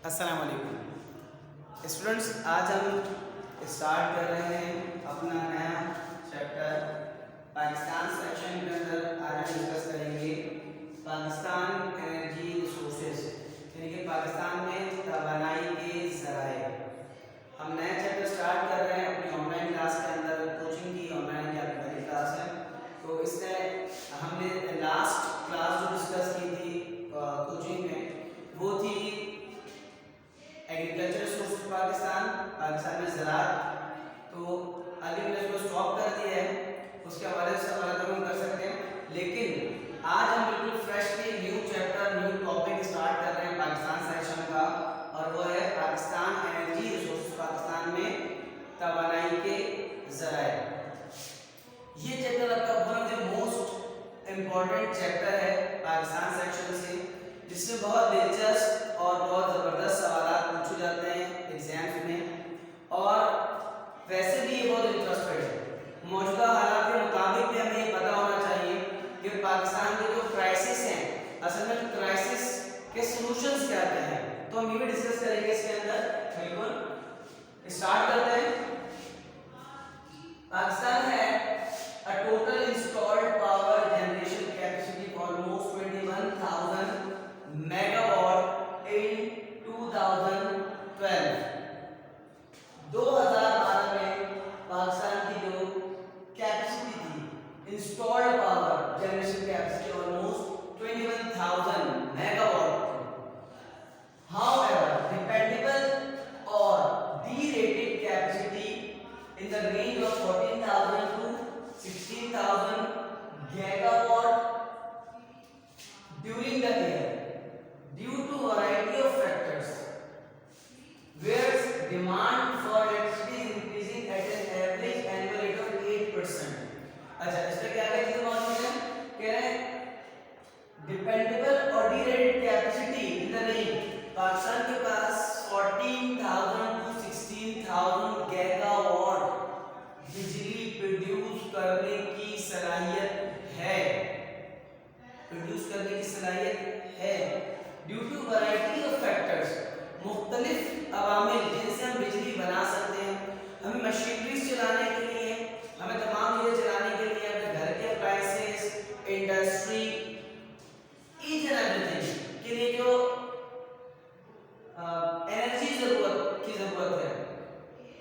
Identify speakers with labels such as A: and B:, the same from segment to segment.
A: अस्सलाम वालेकुम स्टूडेंट्स, आज हम स्टार्ट कर रहे हैं अपना नया चैप्टर। पाकिस्तान सेक्शन के अंदर आज हम डिस्कस करेंगे पाकिस्तान एनर्जी रिसोर्सेज, यानी कि पाकिस्तान में तवानाई के ज़राए। हम नया चैप्टर स्टार्ट कर रहे हैं अपनी ऑनलाइन क्लास के अंदर। कोचिंग की ऑनलाइन की आपकी पहली क्लास है, तो इसमें हमने लास्ट क्लास जो डिस्कस की थी कोचिंग में, वो थी एग्रीकल्चर रिसोर्स पाकिस्तान में ज़राअत। तो अभी हमने इसको स्टॉप कर दिया है, उसके हवाले से हम कर सकते हैं। लेकिन आज हम बिल्कुल freshly new chapter, new topic start कर रहे हैं पाकिस्तान सेक्शन का, और वो है पाकिस्तान एनर्जी रिसोर्स पाकिस्तान में तवानाई के ज़राए। ये चैप्टर आपका one of the most important chapter है पाकिस्तान सेक्शन से, जिसमें बहुत दिलचस्प और बहुत ज़बरदस्त सवाल पूछे जाते हैं एग्जाम्स में, और वैसे भी ये बहुत इंटरेस्टेड है। मौजूदा हालात के मुताबिक भी हमें ये पता होना चाहिए कि पाकिस्तान के जो क्राइसिस हैं, असल में क्राइसिस के सॉल्यूशंस क्या क्या हैं। तो हम ये भी डिस्कस करेंगे इसके अंदर। बिल्कुल स्टार्ट करते हैं। पाकिस्तान है a total installed power generation capacity of almost 21,000 megawatt in 2012। 2012 में पाकिस्तान की जो कैपेसिटी थी, installed power generation capacity almost 21,000 megawatt थी। हाउएवर डिपेंडेबल और derated capacity in the range of 14,000 to 16,000 gigawatt during the year due to variety of factors, where demand for electricity is increasing at an average annual rate of 8%। अच्छा, इसमें क्या कह रहे हैं? कह रहे हैं डिपेंडेबल और derated capacity in the range, Pakistan के पास 14,000 to 16,000 गीगावाट बिजली प्रोड्यूस करने की सलाहियत है, प्रोड्यूस करने की सलाहियत है due to variety of factors, मुख्तलिफ अवामिल जिनसे हम बिजली बना सकते हैं। हमें मशीनरी चलाने के लिए, हमें तमाम चीज़ें चलाने के लिए, अपने घर के appliances, industry, each and everything के लिए जो एनर्जी की ज़रूरत है,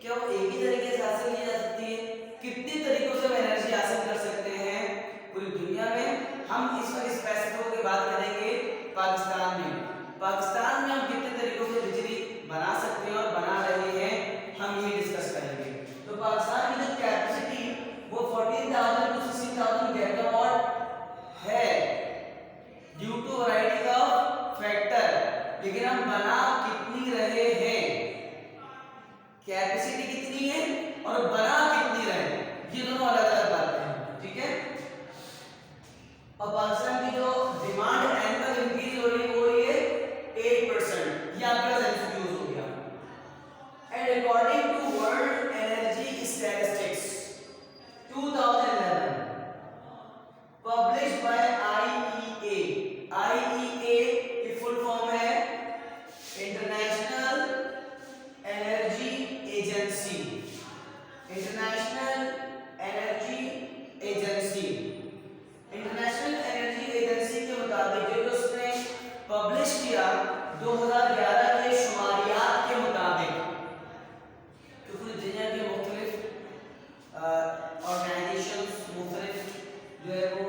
A: क्या वो एक ही तरीके से हासिल की जा सकती है? कितने तरीकों से हम एनर्जी हासिल कर सकते हैं पूरी दुनिया में? हम इस वक्त स्पेसिफिक की बात करेंगे पाकिस्तान में। पाकिस्तान में हम कितने तरीकों से बिजली बना सकते हैं और बना रहे हैं, हम ये डिस्कस करेंगे। तो पाकिस्तान की जो कैपेसिटी वो 14,000 to 16,000 गीगावाट है due to variety of factor. लेकिन हम बना कितनी रहे हैं? कैपेसिटी कितनी है और बना कितनी रहे, ये दोनों अलग अलग बातें हैं, ठीक है। और पाकिस्तान की जो डिमांड एनुअल इंक्रीज हो रही है 8%, ये आपका एमसीक्यूज हो गया। And according to world energy statistics 2011 published by IEA की फुल फॉर्म है international energy agency. International energy agency के मुताबिक जो उसने पब्लिश किया 2011 के शुमारियात के मुताबिक, तो पूरी दुनिया के मुख्तलिफ ऑर्गेनाइजेशंस, मुख्तलिफ जो है वो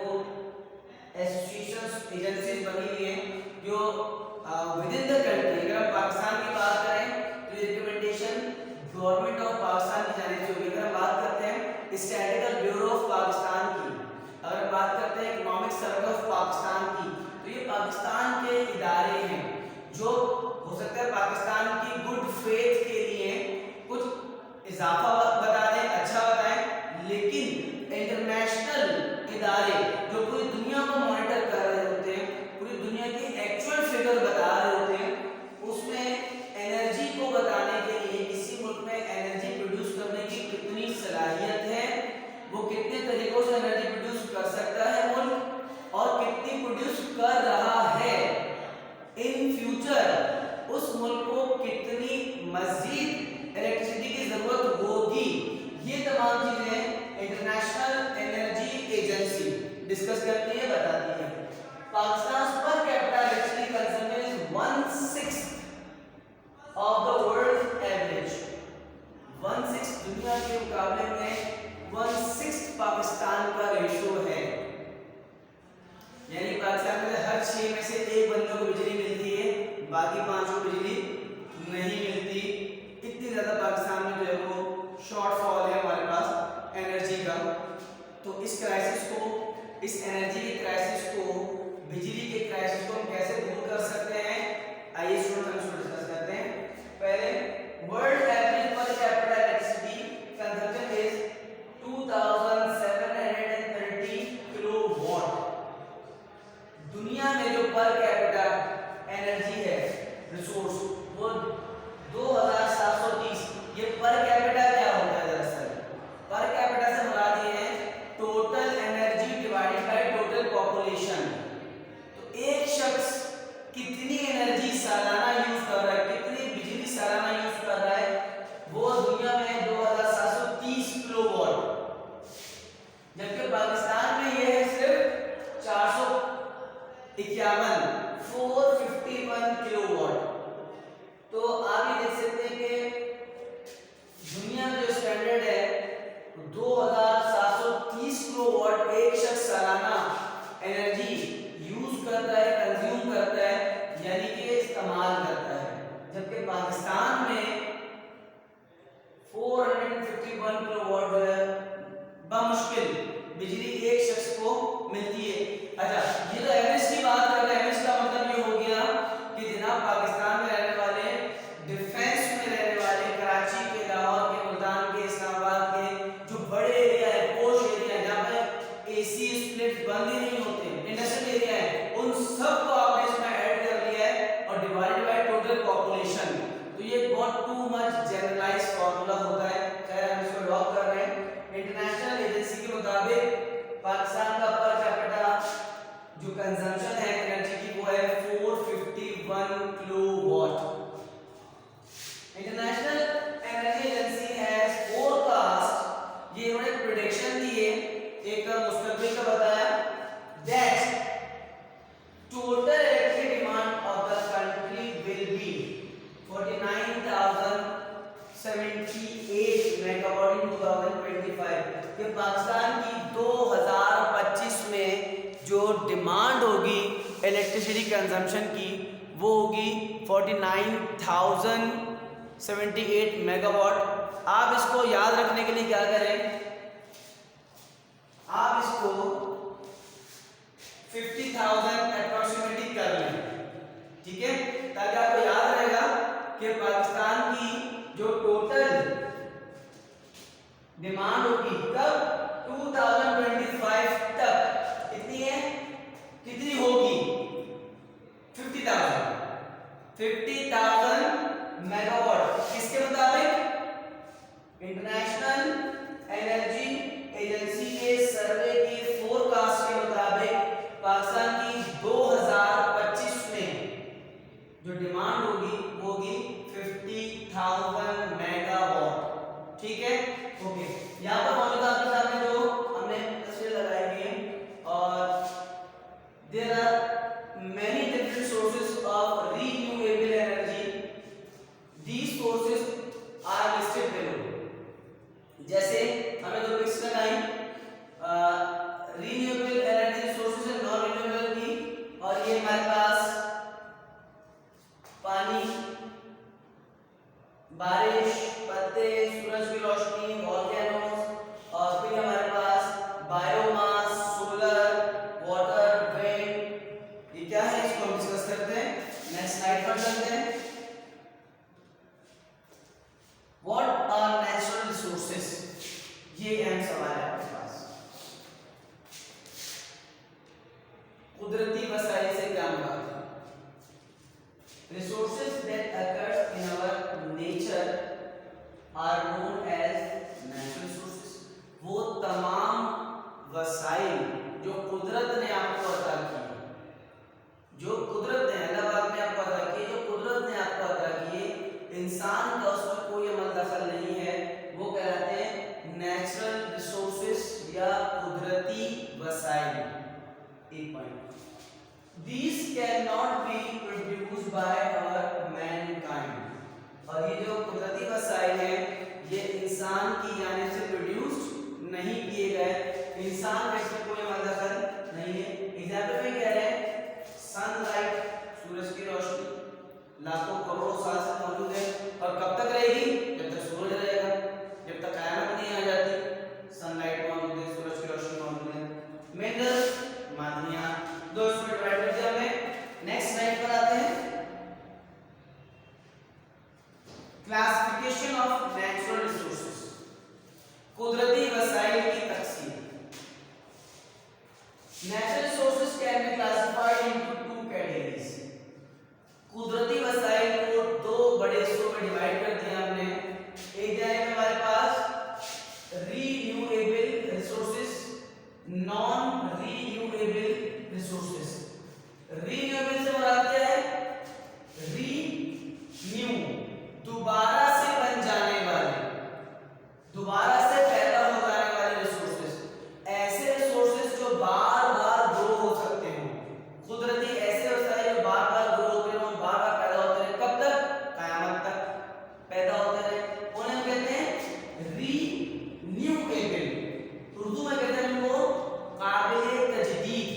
A: एसोसिएशंस, एजेंसीज बनी हुई हैं जो विद इन द कंट्री, अगर हम पाकिस्तान की बात करें तो रिकमेंडेशन गवर्नमेंट ऑफ पाकिस्तान की जानिब से होगी। अगर हम बात करते हैं स्टैटिस्टिकल ब्यूरो ऑफ पाकिस्तान की, अगर हम बात करते हैं इकोनॉमिक सर्वे ऑफ पाकिस्तान की, तो ये पाकिस्तान के इदारे हैं जो हो सकता है पाकिस्तान की गुड फेथ के लिए कुछ इजाफा बता दें, अच्छा बताएं, लेकिन इंटरनेशनल इदारे जो पूरी दुनिया को मॉनिटर कर रहे होते हैं, पूरी दुनिया की एक्चुअल फिगर बता रहे होते हैं, उसमें एनर्जी को बताने के लिए किसी मुल्क में एनर्जी प्रोड्यूस करने की कितनी सलाहियत है, वो कितने तरीकों से एनर्जी प्रोड्यूस कर सकता है मुल्क, और कितनी प्रोड्यूस कर रहा है, इन फ्यूचर उस मुल्क को करती है, बताती है। Pakistan per capita electricity consumption is 1/6 of the world average. 1/6 दुनिया के मुकाबले में 1/6 पाकिस्तान का रेशो है, यानी पाकिस्तान में हर 6 में से एक बंदे को बिजली मिलती है, बाकी 5 को बिजली नहीं मिलती। इतनी ज्यादा पाकिस्तान में जो है वो शॉर्टफॉल है हमारे पास एनर्जी का। तो इस क्राइसिस को, इस एनर्जी के क्राइसिस को, बिजली के क्राइसिस को हम कैसे दूर कर सकते हैं, आइए स्टूडेंट हम इसको डिस्कस करते हैं। पहले world average per capita electricity consumption is 2730 kilowatt. दुनिया में जो पर कैपिटा एनर्जी है, रिसोर्स, वो 2730। ये पर कैपिटा क्या होता है? दरअसल पर कैपिटा से मुराद ये है total energy divided by total population. तो एक शख्स कितनी एनर्जी सालाना यूज कर रहा है, कितनी बिजली सालाना यूज कर रहा है, वो दुनिया में 2730 किलोवाट, जबकि पाकिस्तान में ये है सिर्फ 451 किलोवाट। तो आप ये देख सकते हैं कि दुनिया में जो स्टैंडर्ड है 2730 किलोवाट एक शख्स सालाना एनर्जी यूज करता है, कंज्यूम करता है, यानी कि इस्तेमाल करता है, जबकि पाकिस्तान में 451 किलोवाट जो है बमुश्किल बिजली एक शख्स को मिलती है। अच्छा, ये तो एवरेज की बात कर रहे हैं। एवरेज का मतलब ये हो गया कि जनाब पाकिस्तान में रहने वाले, डिफेंस में रहने वाले, कराची के, लाहौर के, मुल्तान के, इस्लामाबाद के जो बड़े एरिया है, पोश एरिया है, जहाँ पे एसी स्प्लिट्स बंद ही नहीं होते, इंडस्ट्रियल एरिया है, उन सब को आपने इसमें ऐड कर लिया है और डिवाइडेड बाय टोटल पॉपुलेशन। तो ये बहुत टू मच जनरलाइज फार्मूला होता है, खैर हम इसको लॉक कर रहे हैं। इंटरनेशनल एजेंसी के मुताबिक पाकिस्तान का पर कैपिटा जो कंजम्पशन है एनर्जी की वो है 451 kilowatt. International energy Agency has forecast, ये उन्होंने प्रेडिक्शन दी है, एक मुस्तकबिल का बताया, that total electric demand of the country will be 49,078 megawatt in 2025। कि पाकिस्तान की 2025 में जो डिमांड होगी इलेक्ट्रिसिटी कंजम्पशन की वो होगी 49,078 मेगावाट। आप इसको याद रखने के लिए क्या करें, आप इसको 50,000 अप्रोक्सीमेटली कर लें, ठीक है, ताकि आपको याद रहेगा कि पाकिस्तान की जो टोटल डिमांड होगी कब 2025 तक कितनी है, कितनी होगी 50,000 मेगावाट। किसके मुताबिक? इंटरनेशनल एनर्जी एजेंसी के सर्वे के फोरकास्ट के मुताबिक पाकिस्तान की 2025 में जो डिमांड होगी वो होगी 50,000 मेगावाट, ठीक है, ओके। यहाँ पर मौजूदा आपके सामने जो हमने तस्वीर लगाई हुई है, और there are many different sources of renewable energy, these sources are listed below. जैसे हमें दो पिक्स लगाई renewable energy sources and non renewable की, और ये हमारे पास पानी, बारिश, पत्ते, सूरज की रोशनी, वोल्केनोस, और फिर हमारे पास बायोमास, सोलर, वाटर, विंड। ये क्या है, इसको हम डिस्कस करते हैं। नेक्स्ट स्लाइड पर चलते हैं। व्हाट आर नेचुरल रिसोर्सेज, ये अहम सवाल है आपके पास। कुदरती वसाइल से क्या मुराद है? Resources that occurs in our nature are known as natural resources। वो तमाम these cannot be produced by our mankind। और ये जो कुदरती वसाइल हैं ये इंसान की जानिब से प्रोड्यूस्ड नहीं किए गए, इंसान का इसमें कोई मदद नहीं है। एग्जाम्पल में कह रहे हैं सनलाइट, सूरज की रोशनी लाखों करोड़ों साल से मौजूद है और कब तक रहेगी? जब तक सूरज रहेगा, जब तक कयामत नहीं आ जाती। सनलाइट मौजूद है, सूरज की रोशनी मौजूद है। मिनरल्स, मादनियां, दो इसमें डिवाइड कर दिया हमने। नेक्स्ट स्लाइड पर आते हैं। क्लासिफिकेशन ऑफ नेचुरल रिसोर्सेज, कुदरती वसाइल की तकसीम। Natural resources can be classified into two categories. कुदरती वसाइल को दो बड़े हिस्सों में डिवाइड कर दिया हमने। एक जाएगा हमारे पास renewable resources, non renewable resources. Renewable से मुराद क्या है? रीन्यू, दोबारा से बन जाने वाले, दोबारा से पैदा हो जाने वाले रिसोर्सेज। ऐसे रिसोर्सेज जो बार बार ग्रो हो सकते हो, कुदरती ऐसे वसाइल जो बार बार ग्रो होते हो, बार बार पैदा होते रहे, कब तक? कयामत तक पैदा होते रहे, उन्हें कहते हैं रीन्यूएबल। उर्दू में कहते हैं उनको काबिले तजदीद,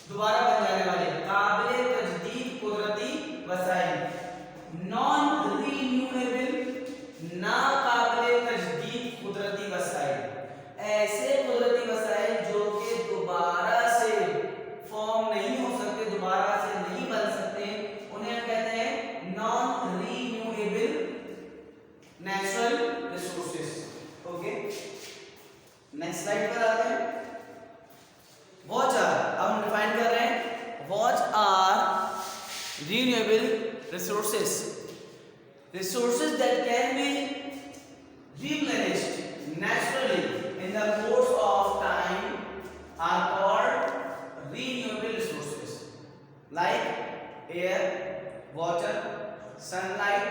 A: दोबारा बन जाने वाले, काबिले तजदीद कुदरती वसाइल। नॉन रीन्यूएबल, ना काबिले तजदीद कुदरती वसाइल, ऐसे कुदरती वसाइल जो कि दोबारा से फॉर्म नहीं हो सकते, दोबारा से नहीं बन सकते, उन्हें हम कहते हैं non renewable natural resources. Okay, next slide पर आते हैं। वॉच आर, अब हम डिफाइन कर रहे हैं which are renewable resources, resources that can be replenished naturally in the course of time are called renewable resources like air, water, sunlight,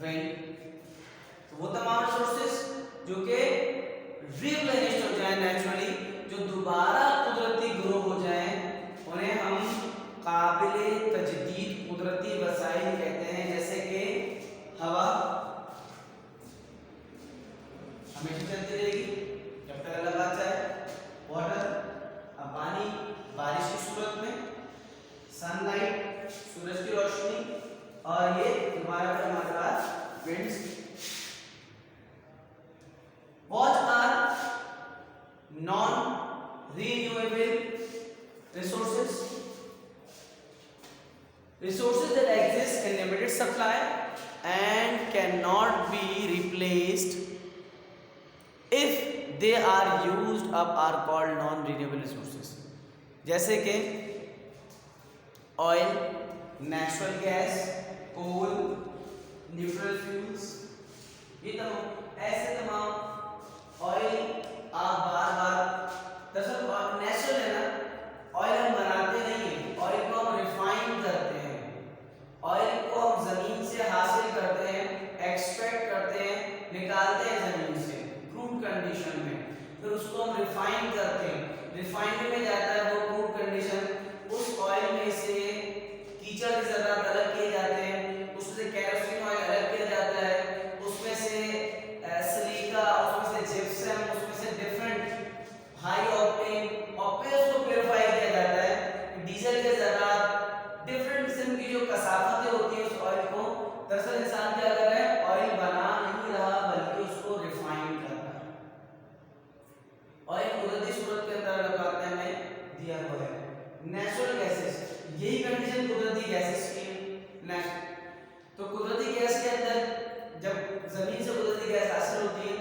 A: wind। तो वो तमाम resources जो कि replenished हो जाए naturally, जो दोबारा कुदरती ग्रो हो जाए, उन्हें हम काबिले तजदीद कुदरती वसाइल कहते हैं। जैसे कि हवा हमेशा चलती रहेगी जब तक अल्लाह बात चाहे, वाटर अब पानी बारिश की सूरत में, सनलाइट सूरज की रोशनी, और ये हमारे पास winds. What are non renewable resources, resources that exist in limited supply and cannot be replaced if they are used up are called non renewable resources। जैसे कि ऑयल, नेचुरल गैस, कोल, न्यूट्रल फ्यूल्स, ये तमाम ऐसे तमाम oil आप बार बार, दरअसल natural है ना, ऑयल हम बनाते नहीं है, ऑयल को हम रिफाइन करते हैं, ऑयल को हम जमीन से हासिल करते हैं, एक्सट्रैक्ट करते हैं, निकालते हैं जमीन से क्रूड कंडीशन में, फिर उसको हम रिफाइन करते हैं, रिफाइनरी में जाता है वो क्रूड कंडीशन, उस ऑयल में से कीचड़ के ज़रात अलग किए जाते हैं, उसमें से केरोसिन ऑयल अलग किया जाता है, उसमें से सिलिका, उसमें से जिप्सम, उसमें से डिफरेंट हाई ऑक्टेन और फिर उसको प्योरीफाई किया जाता है। डीजल के ज़रात, डिफरेंट किस्म की जो कसाफतें होती है उस ऑयल को, दरअसल इंसान क्या कर रहा है? ऑयल बना नहीं रहा बल्कि उसको रिफाइन कर रहा है। ऑयल कुदरती सूरत के अंदर लगाते हैं हमें दिया हुआ है। नेचुरल गैसेस, यही कंडीशन कुदरती गैसेस की है। तो कुदरती गैस के अंदर जब जमीन से कुदरती गैस हासिल होती है,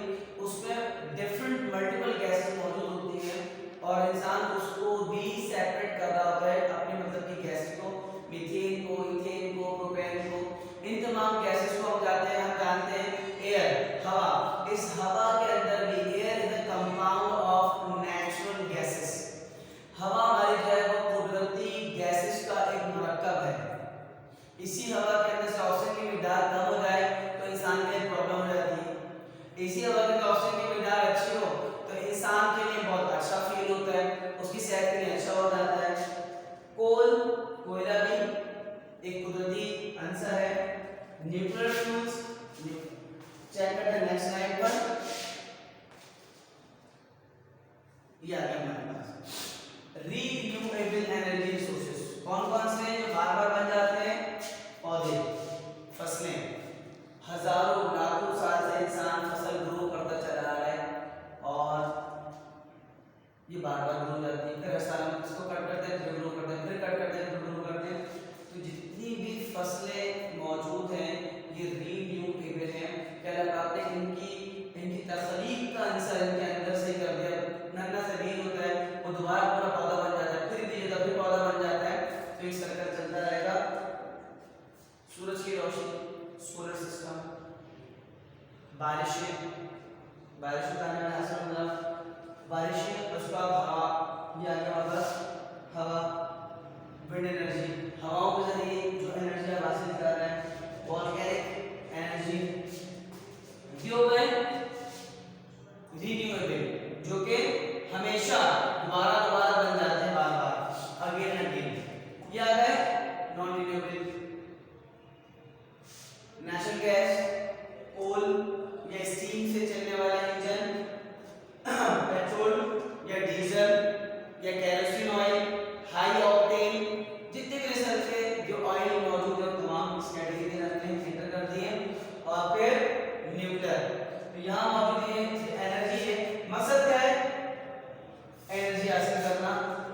A: उसमें डिफरेंट मल्टीपल गैसेस मौजूद होती हैं और इंसान उसको भी सेपरेट कर रहा होता है अपने मतलब की गैस को, मीथेन को, इथेन को, प्रोपेन को, इन तमाम गैसेस को हम जानते हैं एयर, हवा। इस हवा के अंदर भी air is the compound of natural gases. हवा हमारी जो है वो कुदरती गैसेस का एक मुरक्कब है। इसी हवा के अंदर से ऑक्सीजन की मिकदार कम हो जाए तो इंसान के लिए प्रॉब्लम हो जाती है। इसी हवा के अंदर ऑक्सीजन की मिकदार अच्छी हो तो इंसान के लिए बहुत अच्छा फील होता है, उसकी सेहत के लिए अच्छा हो जाता है। कोल न्यूक्लियर फ्यूल्स। चेक करते हैं नेक्स्ट स्लाइड पर, ये आ गया हमारे पास रीन्यूएबल एनर्जी रिसोर्सेज। कौन कौन से हैं जो बार बार बन जाते हैं? पौधे, फसलें, हजारों लाखों साल से इंसान फसल ग्रो करता चला आ रहा है और ये बार बार ग्रो जाती है, फिर हर साल हम इसको कट करते हैं, फिर ग्रो करते हैं, फिर कट करते हैं, फिर ग्रो करते हैं। तो जितनी भी फसलें मौजूद हैं ये रीन्यूएबल हैं। क्या लगा आपने इनकी तख्लीक का आंसर इनके अंदर से कर दिया। नन्हा सा बीज होता है, वो दोबारा पूरा पौधा बन जाता है, फिर बीज होता है, फिर पौधा बन जाता है। तो एक सर्कल चलता रहेगा। सूरज की रोशनी, सोलर सिस्टम, बारिशें का आने वाला असर होगा, बारिशें, उसका हवा, ये आ गया वापस हवा, विंड एनर्जी, हवाओं के जरिए जो एनर्जी आप हासिल कर रहे हैं, वॉल्केनिक एनर्जी, ये हो गए रीन्यूएबल, जो कि हमेशा दोबारा बन जाते हैं, बार बार, अगेन अगेन। ये आ गए नॉन रीन्यूएबल, नेचुरल गैस, कोल या स्टीम से चलने वाला इंजन, पेट्रोल या डीजल या केरोसिन ऑयल, हाई ऑक्टेन, जितने भी रिसर्च के जो ऑयल मौजूद है तमाम इस कैटेगरी में हमने एंटर कर दिए। और फिर न्यूक्लियर, तो यहाँ मौजूद है एनर्जी है, मकसद क्या है? एनर्जी हासिल करना,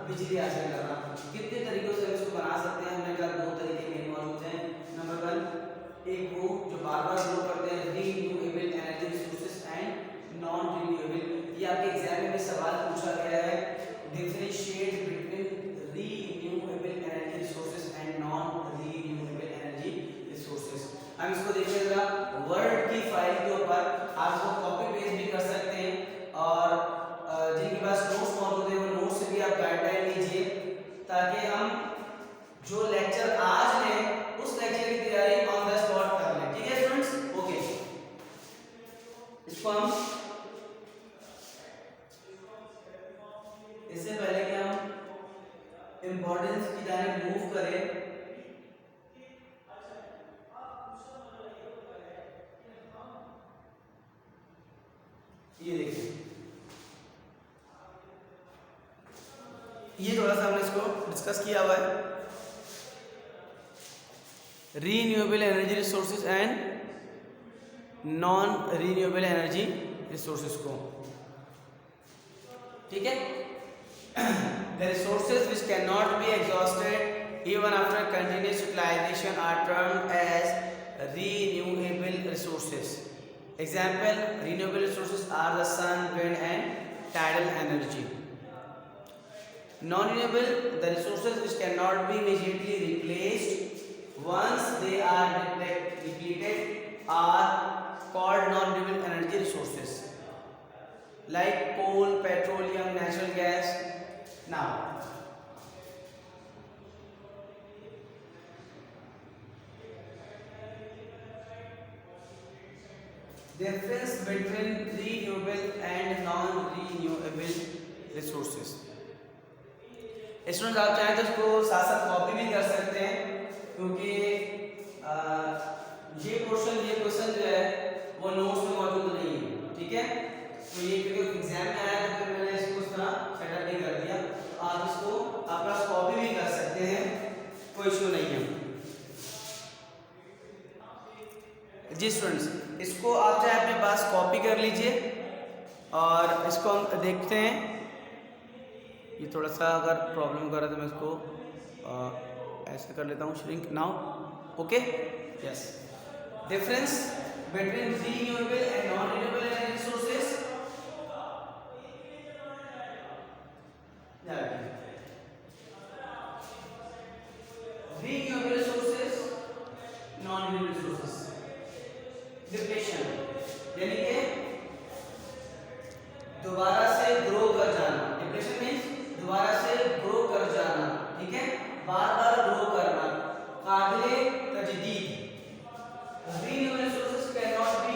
A: बिजली हासिल करना। कितने तरीकों से इसको बना सकते हैं? हमने कहा 2 तरीके मेन मौजूद हैं। नंबर 1, एक वो जो बार बार ग्रो करते हैं, renewable energy resources and non renewable. ये आपके एग्जाम में सवाल पूछा गया है, differentiate between renewable energy resources and non renewable energy resources. हम इसको देखिएगा वर्ड की फाइल के ऊपर, आप इसको कॉपी पेस्ट भी कर सकते हैं और जिनके पास नोट्स मौजूद है वो नोट्स से भी आप गाइडलाइन लीजिए, ताकि हम जो लेक्चर आज लें उस लेक्चर की तैयारी ऑन द स्पॉट कर लें। ठीक है स्टूडेंट्स? ओके, इसको हम इससे पहले कि हम इंपॉर्टेंस की जानिब मूव करें, ये देखिए, ये थोड़ा सा हमने इसको डिस्कस किया हुआ है, renewable energy resources and non renewable energy resources को। ठीक है? The resources which cannot be exhausted even after continuous utilization are termed as renewable resources. Example, renewable resources are the sun, wind and tidal energy. Non-renewable, the resources which cannot be immediately replaced once they are depleted are called non-renewable energy resources, like coal, petroleum, natural gas. Now, difference between renewable and non-renewable resources. Student आप चाहें तो इसको साथ साथ copy भी कर सकते हैं, क्योंकि ये क्वेश्चन जो है वो नोट्स में मौजूद नहीं है। ठीक है? तो ये क्योंकि एग्जाम में आया तो फिर मैंने इसको इस तरह सेटअप नहीं कर दिया, तो आप इसको अपना कॉपी भी कर सकते हैं, कोई इशू नहीं है। जी स्टूडेंट्स, इसको आप चाहे अपने पास कॉपी कर लीजिए और इसको हम देखते हैं। ये थोड़ा सा अगर प्रॉब्लम कर रहा है तो मैं इसको ऐसे कर लेता हूँ, shrink now. Okay, yes, difference between renewable and non renewable energy resources. Renewable resources, non renewable resources. Depletion यानी कि दोबारा से ग्रो कर जाना। डिप्लेशन मींस दोबारा से ग्रो कर जाना। ठीक है? बार बार ग्रो करना, काबिले तजदीद। Renewable resources can not be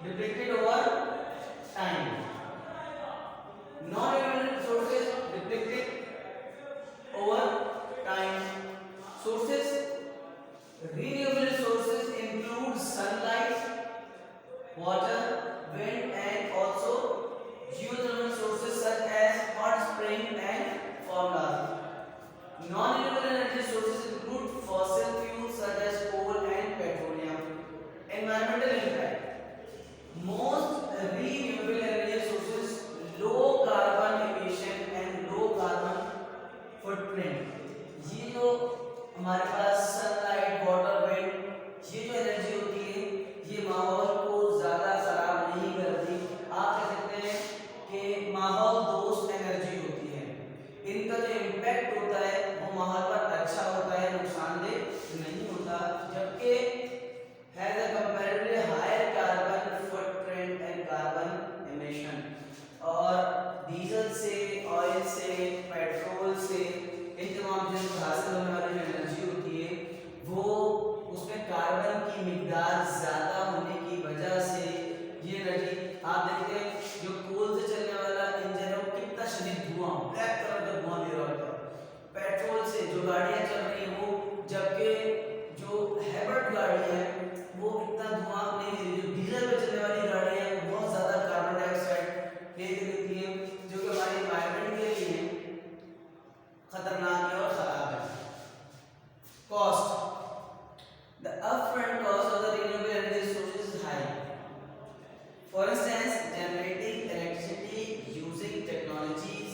A: depleted over time. Non renewable resources depleted over time. Sources, renewable resources sunlight, water, wind, and also geothermal sources such as hot spring and formulas. Non-renewable energy sources include fossil fuels such as coal and petroleum. Environmental impact. Most renewable energy sources low carbon emission and low carbon footprint. ये जो हमारे पास sunlight, water, wind, ये जो energy होती है ये माहौल को ज़्यादा खराब नहीं करती। आप कह सकते हैं कि माहौल दोस्त एनर्जी होती है। इनका जो इम्पैक्ट होता है वो माहौल पर अच्छा होता है, नुकसानदेह नहीं होता, जबकि has a comparatively higher carbon footprint and carbon emission. और डीजल से, ऑयल से, पेट्रोल से, इन तमाम चीज़ों से हासिल होने वाली जो एनर्जी होती है वो उसमें कार्बन की मिकदार ज़्यादा होने की वजह से ये एनर्जी आप देखते हैं जो कोल से चलने वाला इंजन है वो कितना शदीद धुआं, ब्लैक कलर का धुआं दे रहा होता है। पेट्रोल से जो गाड़ियाँ चल रही हैं वो, जबकि जो हाइब्रिड गाड़ी है वो इतना धुआं नहीं दे रही। जो डीजल पे चलने वाली गाड़ियाँ हैं वो बहुत ज़्यादा कार्बन डाइऑक्साइड दे देती हैं, जो कि हमारे एनवायरनमेंट के लिए खतरनाक है और खराब है। Cost. The upfront cost of the renewable energy sources is high. For instance, generating electricity using technologies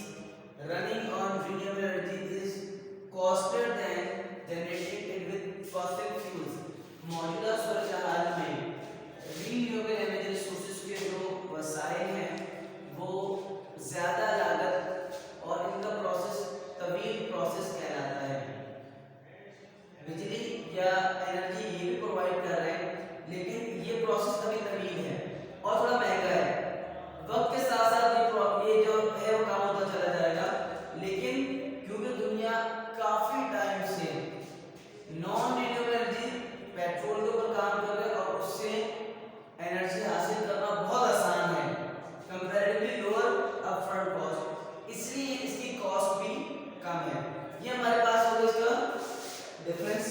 A: running on renewable energy is costlier than generating it with fossil fuels. मौजूदा सूरत हाल में renewable energy sources के जो वसाइल हैं वो ज़्यादा लागत और इनका प्रोसेस तवील प्रोसेस कहलाता है। बिजली या एनर्जी ये भी प्रोवाइड कर रहे हैं, लेकिन ये प्रोसेस अभी तवील है और थोड़ा महंगा है। वक्त के साथ साथ ये जो है वो काम होता चला जाएगा, लेकिन क्योंकि दुनिया काफ़ी टाइम से नॉन रिन्यूएबल एनर्जी पेट्रोल के ऊपर काम कर रहे हैं और उससे एनर्जी हासिल करना बहुत आसान है, कंपैरेटिवली लोअर अपफ्रंट कॉस्ट, इसलिए इसकी कॉस्ट भी कम है। ये हमारे पास होगा इसका डिफरेंस।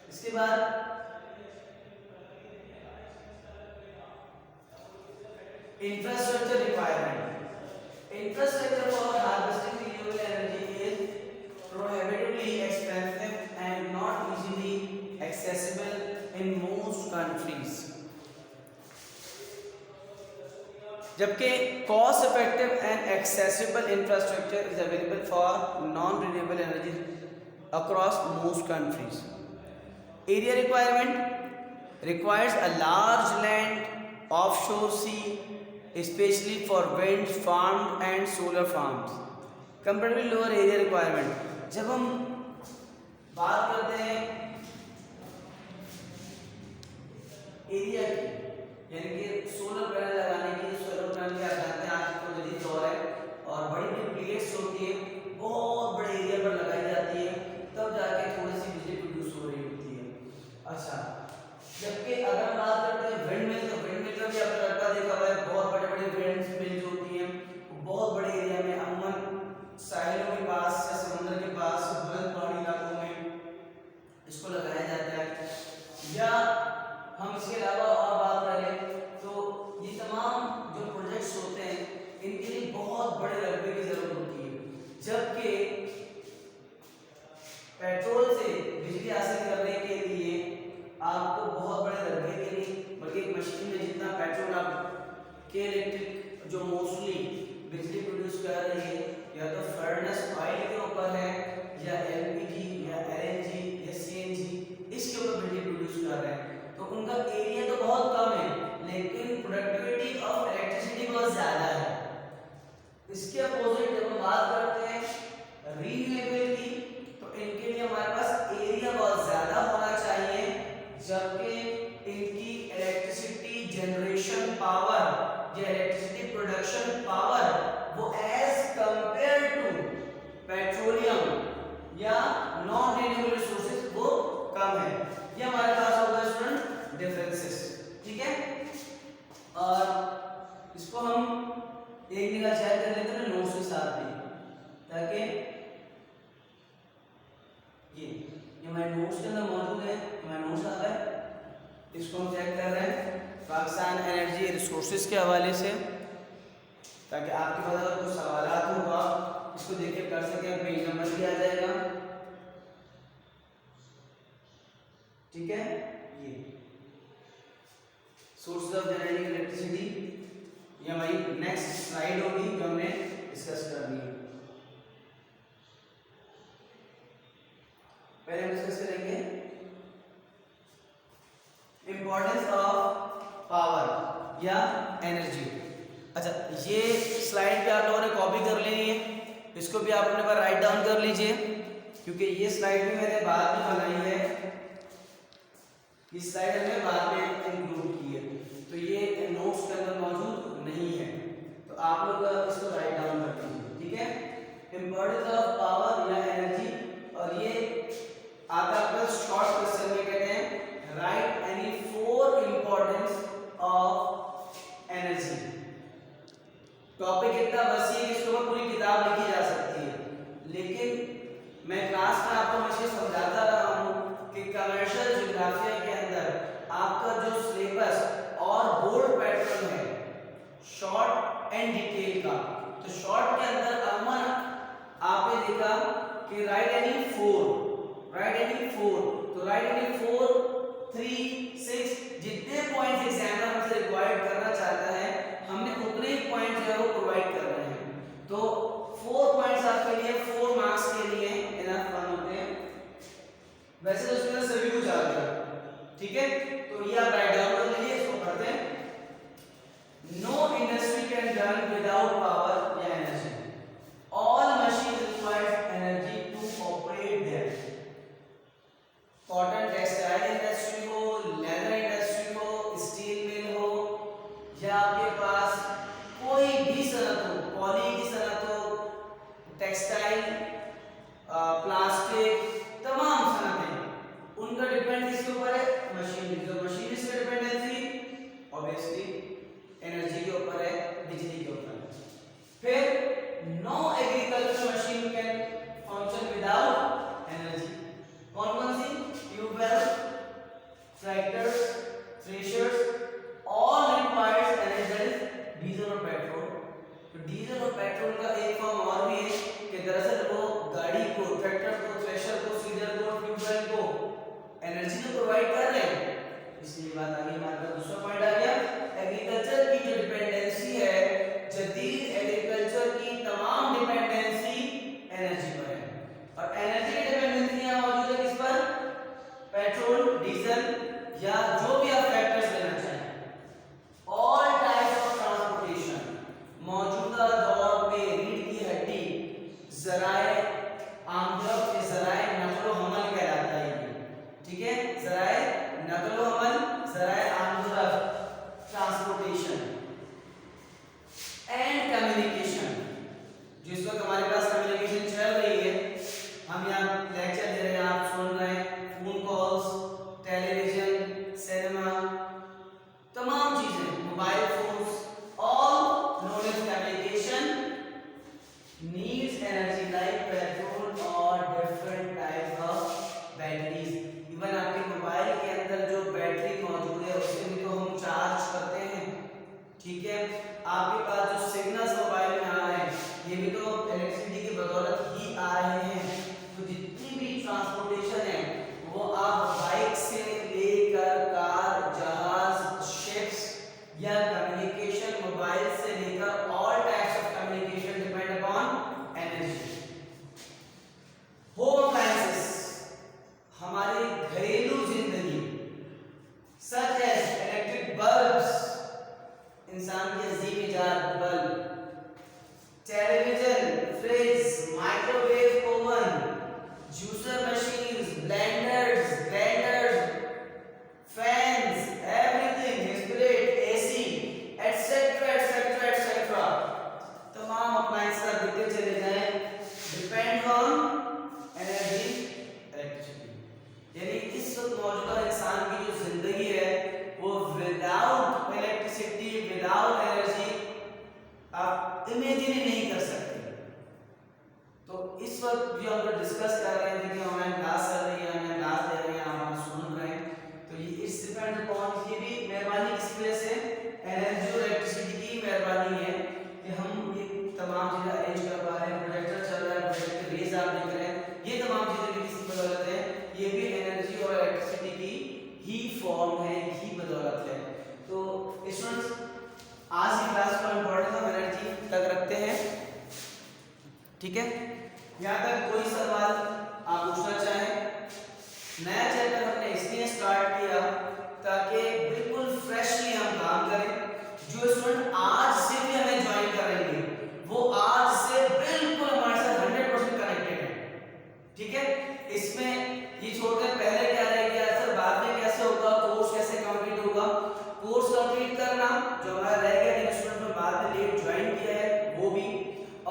A: इसके बाद infrastructure requirement. Infrastructure for harvesting renewable energy is prohibitively expensive and not easily accessible in most countries. जबकि cost effective and accessible infrastructure is available for non renewable energy across most countries. Area requirement requires a large land offshore sea, especially for wind farms and solar farms. Comparatively lower area requirement. जब हम बात करते हैं area की, यानी कि solar panel लगाने की, सोलर पैनल क्या कहते हैं आज तो जदीद दौर है और बड़ी बड़ी प्लेट्स होती है, बहुत बड़े एरिया पर लगाई जाती है, तब जाके थोड़ी सी बिजली प्रोड्यूस हो रही होती है। अच्छा, जबकि अगर हम बात करते हैं विंड मिल, तो विंड मिल का भी आपने लड़का देखा हुआ है, बहुत बड़े बड़े विंड मिल होती हैं, बहुत बड़े एरिया में, अमूमन साहिलों के पास या समुद्र के पास बुलंद पहाड़ी इलाकों में इसको लगाया जाता है। या हम इसके अलावा और बात करें तो ये तमाम जो प्रोजेक्ट्स होते हैं इनके लिए बहुत बड़े रकबे की ज़रूरत होती है, जबकि पेट्रोल से बिजली हासिल करने के लिए आपको बहुत बड़े रकबे के लिए, बल्कि एक मशीन में जितना पेट्रोल आप के इलेक्ट्रिक जो मोस्टली बिजली प्रोड्यूस कर रही है या तो फर्नेस ऑयल के ऊपर है या एलपीजी या एलएनजी या सीएनजी, इसके ऊपर बिजली प्रोड्यूस कर रहे हैं, तो उनका एरिया तो बहुत कम है लेकिन प्रोडक्टिविटी ऑफ इलेक्ट्रिसिटी बहुत ज़्यादा है। इसके अपोजिट जब हम बात करते हैं रीन्यूएबल की, तो इनके लिए हमारे पास एरिया बहुत ज़्यादा होना चाहिए, जबकि इनकी इलेक्ट्रिसिटी जनरेशन पावर या इलेक्ट्रिसिटी प्रोडक्शन पावर वो एज कंपेयर टू पेट्रोलियम या नॉन रिन्यूएबल रिसोर्सेज वो कम है। ये हमारे पास होगा स्टूडेंट डिफरेंसेस, ठीक है। और इसको हम एक निगाह चेक कर लेते हैं नोट्स के साथ भी, ताकि ये ये हमारे नोट्स के अंदर मौजूद है, हमारे नोट्स आ गए, इसको हम चेक कर रहे हैं पाकिस्तान एनर्जी रिसोर्सेज के हवाले से, ताकि आपके पास अगर कुछ सवालात हो तो आप इसको देख के कर सकें। पेज नंबर भी आ जाएगा, ठीक है। ये सोर्सेज ऑफ जनरेटिंग इलेक्ट्रिसिटी, ये हमारी नेक्स्ट स्लाइड होगी जो हमने डिस्कस करनी है। पहले हम डिस्कस करेंगे इंपॉर्टेंस ऑफ पावर या एनर्जी। अच्छा, ये स्लाइड पे आप लोगों ने कॉपी कर लेनी है, इसको भी आप अपने पास राइट डाउन कर लीजिए, क्योंकि ये स्लाइड भी मैंने बाद में बनाई है, इस स्लाइड हमने बाद में इंक्लूड की है, तो ये नोट्स के अंदर मौजूद नहीं है, तो आप लोग इसको राइट डाउन कर लीजिए, ठीक है। इंपॉर्टेंस ऑफ पावर या एनर्जी, और ये आता है शॉर्ट क्वेश्चन में, कहते हैं right any 4 importance of energy. Topic इतना वसी है कि इसके ऊपर पूरी किताब लिखी जा सकती है, लेकिन मैं क्लास में आपको हमेशा समझाता रहा हूँ कि कमर्शियल ज्योग्राफिया के अंदर आपका जो सिलेबस और बोर्ड पैटर्न है शॉर्ट एंड डिटेल का, तो शॉर्ट के अंदर अमूमन आपने देखा कि राइट एनी 4, तो राइट एनी 4, 3, 6 जितने पॉइंट्स एग्जामिनर हमसे रिक्वायर्ड करना चाहता है, हमने उतने ही पॉइंट जो है वो प्रोवाइड कर रहे हैं। तो 4 पॉइंट्स आपके लिए 4 मार्क्स के लिए इनफ वन होते हैं। वैसे तो उसमें सभी कुछ आ गया, ठीक है, तो ये आप राइट डाउन कर लीजिए, इसको पढ़ते हैं। No industry can run without power या energy, all machine requires energy to operate there. Cotton textile industry हो, लेदर इंडस्ट्री हो, स्टील मिल हो, या आपके पास कोई भी सनत हो, पॉली की सनत हो, टेक्सटाइल, प्लास्टिक, तमाम सनतें, उनका डिपेंड किसके ऊपर है? मशीनरी। तो मशीनरी से डिपेंडेंसी ऑब्वियसली एनर्जी के ऊपर है, बिजली के ऊपर है। फिर no agriculture machine can function without energy. कौन कौन सी? Tubewell, tractors, threshers, all requires energy, diesel और पेट्रोल। तो डीजल और पेट्रोल का एक फॉर्म और भी है कि दरअसल वो गाड़ी को, ट्रैक्टर को, थ्रेशर को, सीडर को, ट्यूबवेल को एनर्जी तो प्रोवाइड कर रहे हैं। इसलिए बात आ गई, हमारे पास दूसरा पॉइंट आ गया, एग्रीकल्चर की जो डिपेंडेंसी है, जदीद एग्रीकल्चर की तमाम डिपेंडेंसी एनर्जी पर है। और एनर्जी की डिपेंडेंसी यहाँ मौजूद है किस पर? पेट्रोल, डीजल, या जो भी आप फैक्टर्स लेना चाहें। ऑल टाइप्स ऑफ ट्रांसपोर्टेशन, मौजूदा दौर पे रीढ़ की हड्डी, ज़राए आमदरफ्त के ज़राए नक़्ल व हमल कहलाता है ये, ठीक है, ज़राए नक़्ल व हमल, ज़राए आमदरफ्त, ट्रांसपोर्टेशन एंड कम्युनिकेशन। जिस वक्त हमारे पास कम्युनिकेशन चल रही है, हम यहाँ लेक्चर दे रहे हैं, आप सुन रहे हैं, फोन कॉल्स, टेलीविजन, सिनेमा, तमाम चीजें, mobile phones, all known as communication needs energy like petrol और different types of batteries. Even आपके मोबाइल के अंदर जो बैटरी मौजूद है उससे भी तो हम चार्ज करते हैं, ठीक है। आपके पास जो सिग्नल्स मोबाइल में आ रहे हैं, ये भी तो इलेक्ट्रिसिटी की बदौलत ही आ रहे हैं। तो जितनी भी ट्रांसपोर्टेशन है वो आप बाइक से लेकर कार, जहाज, शिप्स, या कम्युनिकेशन मोबाइल से लेकर all types of communication depend upon energy. Home appliances, हमारी घरेलू जिंदगी, सच एज इलेक्ट्रिक बल्ब्स, इंसान के अजीम इजाद bulb, television, fridge, microwave oven, juicer machines, ठीक है, यहाँ तक कोई सवाल आप पूछना चाहें? नया चैप्टर हमने इसलिए स्टार्ट किया ताकि बिल्कुल फ्रेशली हम काम करें। जो स्टूडेंट आज से भी हमें ज्वाइन करेंगे वो आज से बिल्कुल हमारे साथ 100% कनेक्टेड है। ठीक है, इसमें ये छोड़कर पहले क्या रह गया सर, बाद में कैसे होगा, कोर्स कैसे कंप्लीट होगा? कोर्स कंप्लीट करना जो हमारा रह गया, जिन स्टूडेंट ने बाद में लेट ज्वाइन किया है वो भी,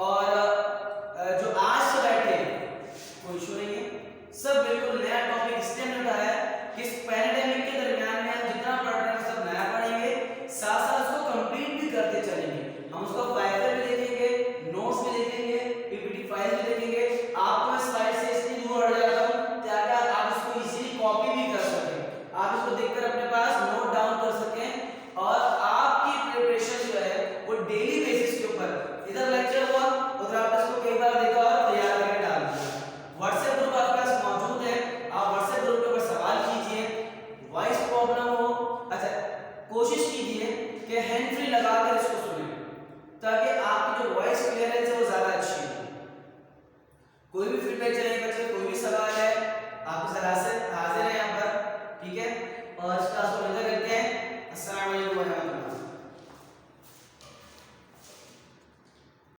A: और जो आज से बैठे कोई इशू नहीं है, सब बिल्कुल नया टॉपिक इसलिए हमने उठाया कि